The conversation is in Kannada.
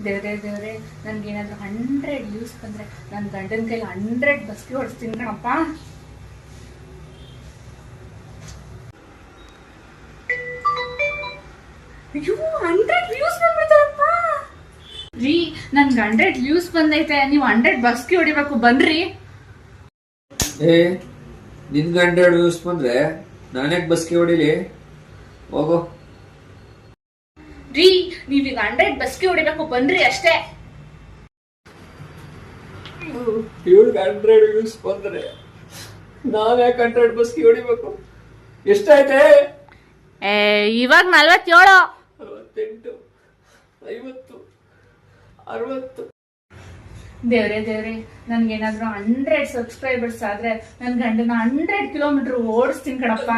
ದೇವ್ರೆ ದೇವ್ರೆ ನನ್ಗೇನಾದ್ರೂ 100 ವ್ಯೂಸ್ ಬಂದ್ರೆ ನನ್ನ ಗಂಡನ ಕೈಲಿ 100 ಬಸ್ಗೆ ಹೊಡಿಸ್ತೀನಿ ಕಣಪ್ಪ. ಅಯ್ಯೋ 100 ವ್ಯೂಸ್ ಬಂದ್ಬಿಡ್ತಾರಪ್ಪ ರೀ. ನನ್ಗೆ 100 ವ್ಯೂಸ್ ಬಂದೈತೆ, ನೀವು 100 ಬಸ್ಗೆ ಹೊಡಿಬೇಕು ಬನ್ರಿ. ನಿನ್ಗೆ 100 ವ್ಯೂಸ್ ಬಂದ್ರೆ ನಾನ್ಯಾಕೆ ಬಸ್ಗೆ ಹೊಡಿಲಿ, ಹೋಗೋ ರೀ. ನೀವೀಗ 100 ಬಸ್ಗೆ ಹೊಡಿಬೇಕು ಬನ್ರಿ ಅಷ್ಟೇ. ಇವ್ರಿಗೆ 100 ವ್ಯೂಸ್ ಬಂದ್ರೆ ನಾನ್ಯಾಕೆ 100 ಬಸ್ಗೆ ಹೊಡಿಬೇಕು? ಎಷ್ಟಾಯ್ತೆ? ಇವಾಗ 47, 68, 50, 60. ದೇವ್ರೆ ದೇವ್ರೆ ನನ್ಗೇನಾದ್ರೂ 100 ಸಬ್ಸ್ಕ್ರೈಬರ್ಸ್ ಆದ್ರೆ ನನ್ ಗಂಡನ 100 ಕಿಲೋಮೀಟರ್ ಓಡಿಸ್ತೀನಿ ಕಣಪ್ಪ.